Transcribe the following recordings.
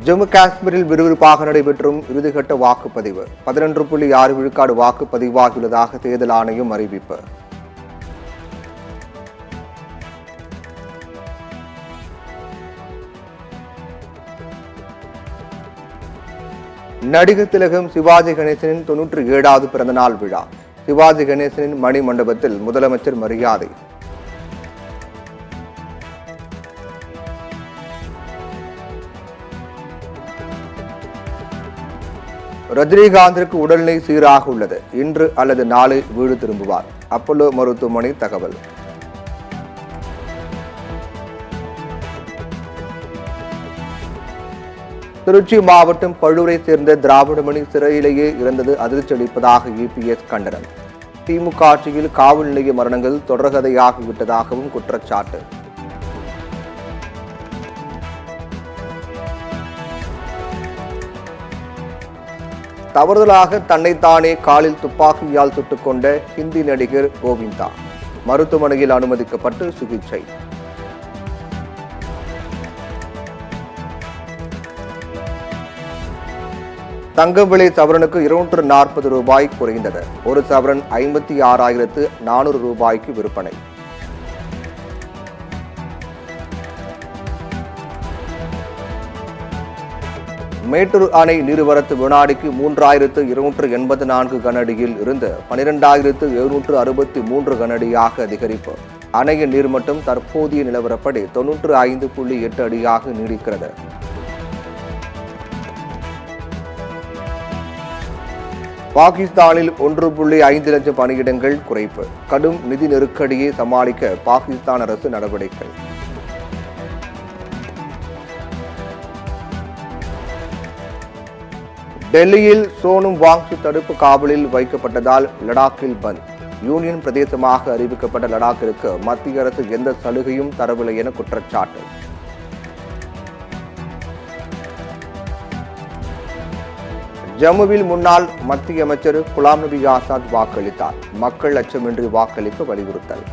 ஜம்மு காஷ்மீரில் விறுவிறுப்பாக நடைபெற்றும் இறுதிக்கட்ட வாக்குப்பதிவு 11.6 விழுக்காடு வாக்குப்பதிவாகியுள்ளதாக தேர்தல் ஆணையம் அறிவிப்பு. நடிகர் திலகம் சிவாஜி கணேசனின் 97வது பிறந்தநாள் விழா. சிவாஜி கணேசனின் மணி மண்டபத்தில் முதலமைச்சர் மரியாதை. ரஜினிகாந்திற்கு உடல்நிலை சீராக உள்ளது. இன்று அல்லது நாளை வீடு திரும்புவார். அப்போலோ மருத்துவமனை தகவல். திருச்சி மாவட்டம் பழூரை சேர்ந்த திராவிடமணி சிறையிலேயே இறந்தது அதிர்ச்சி அளிப்பதாக EPS கண்டனம். திமுக ஆட்சியில் காவல் நிலைய மரணங்கள் தொடர்கதையாகிவிட்டதாகவும் குற்றச்சாட்டு. தவறுதலாக தன்னைத்தானே காலில் துப்பாக்கியால் சுட்டுக் கொண்ட ஹிந்தி நடிகர் கோவிந்தா மருத்துவமனையில் அனுமதிக்கப்பட்டு சிகிச்சை. தங்கம் விலை சவரனுக்கு 240 ரூபாய் குறைந்தது. ஒரு சவரன் 56,400 ரூபாய்க்கு விற்பனை. மேட்டூர் அணை நீர்வரத்து வினாடிக்கு 3,284 கனஅடியில் இருந்து 12,763 கனஅடியாக அதிகரிப்பு. அணையின் நீர்மட்டம் தற்போதைய நிலவரப்படி 95.8 அடியாக நீடிக்கிறது. பாகிஸ்தானில் 1.5 லட்சம் பணியிடங்கள் குறைப்பு. கடும் நிதி நெருக்கடியை சமாளிக்க பாகிஸ்தான் அரசு நடவடிக்கை. டெல்லியில் சோனம் வாங்சு தடுப்பு காவலில் வைக்கப்பட்டதால் லடாக்கில் பந்த். யூனியன் பிரதேசமாக அறிவிக்கப்பட்ட லடாக்கிற்கு மத்திய அரசு எந்த சலுகையும் தரவில்லை என குற்றச்சாட்டு. ஜம்முவில் முன்னாள் மத்திய அமைச்சர் குலாம் நபி ஆசாத் வாக்களித்தார். மக்கள் அச்சமின்றி வாக்களிக்க வலியுறுத்தல்.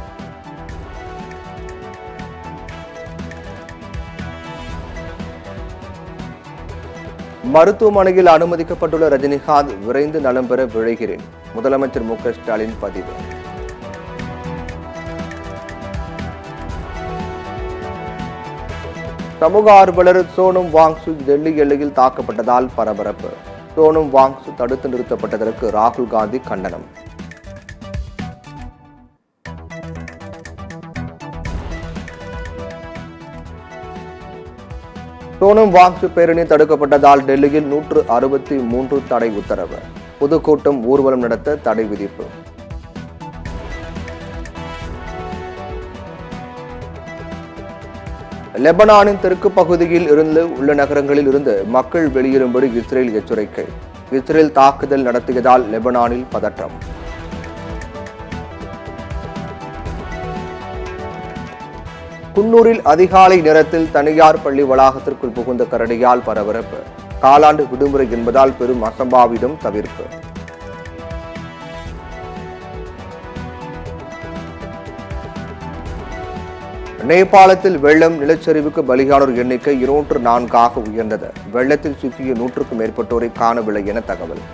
மருத்துவமனையில் அனுமதிக்கப்பட்டுள்ள ரஜினிகாந்த் விரைந்து நலம் பெற விழைகிறேன். முதலமைச்சர் MK ஸ்டாலின் பதிவு. சமூக ஆர்வலர் சோனம் வாங்சு டெல்லி எல்லையில் தாக்கப்பட்டதால் பரபரப்பு. சோனம் வாங்சு தடுத்து நிறுத்தப்பட்டதற்கு ராகுல் காந்தி கண்டனம். சோனம் வாங்சு பேரணி தடுக்கப்பட்டதால் டெல்லியில் 163 தடை உத்தரவு. பொதுக்கூட்டம் ஊர்வலம் நடத்த தடை விதிப்பு. லெபனானின் தெற்கு பகுதியில் இருந்து உள்ள நகரங்களில் இருந்து மக்கள் வெளியேறும்படி இஸ்ரேல் எச்சரிக்கை. இஸ்ரேல் தாக்குதல் நடத்தியதால் லெபனானில் பதற்றம். குன்னூரில் அதிகாலை நேரத்தில் தனியார் பள்ளி வளாகத்திற்குள் புகுந்த கரடியால் பரபரப்பு. காலாண்டு விடுமுறை என்பதால் பெரும் அசம்பாவிதம் தவிர்ப்பு. நேபாளத்தில் வெள்ளம் நிலச்சரிவுக்கு பலியானோர் எண்ணிக்கை 204 உயர்ந்தது. வெள்ளத்தில் சிக்கிய 100க்கும் மேற்பட்டோரை காணவில்லை என தகவல்.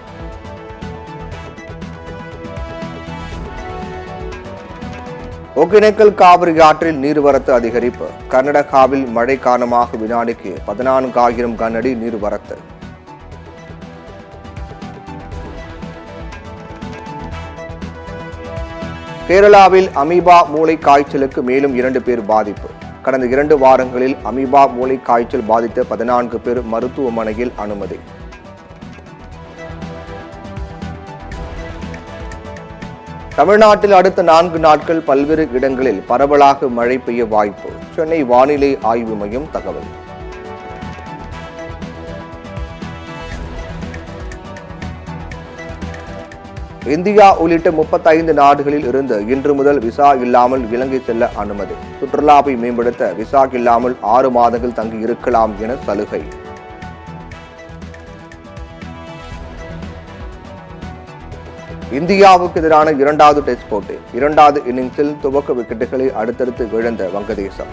ஒகேனக்கல் காவிரி ஆற்றில் நீர்வரத்து அதிகரிப்பு. கர்நாடகாவில் மழை காரணமாக வினாடிக்கு 14,000 கனஅடி நீர்வரத்து. கேரளாவில் அமீபா மூளை காய்ச்சலுக்கு மேலும் 2 பேர் பாதிப்பு. கடந்த 2 வாரங்களில் அமீபா மூளை காய்ச்சல் பாதித்த 14 பேர் மருத்துவமனையில் அனுமதி. தமிழ்நாட்டில் அடுத்த 4 நாட்கள் பல்வேறு இடங்களில் பரவலாக மழை பெய்ய வாய்ப்பு. சென்னை வானிலை ஆய்வு மையம் தகவல். இந்தியா உள்ளிட்ட 35 நாடுகளில் இருந்து இன்று முதல் விசா இல்லாமல் இலங்கை செல்ல அனுமதி. சுற்றுலாவை மேம்படுத்த விசா இல்லாமல் 6 மாதங்கள் தங்கி இருக்கலாம் என சலுகை. இந்தியாவுக்கு எதிரான 2வது டெஸ்ட் போட்டி 2வது இன்னிங்ஸில் துவக்க விக்கெட்டுகளை அடுத்தடுத்து இழந்த வங்கதேசம்.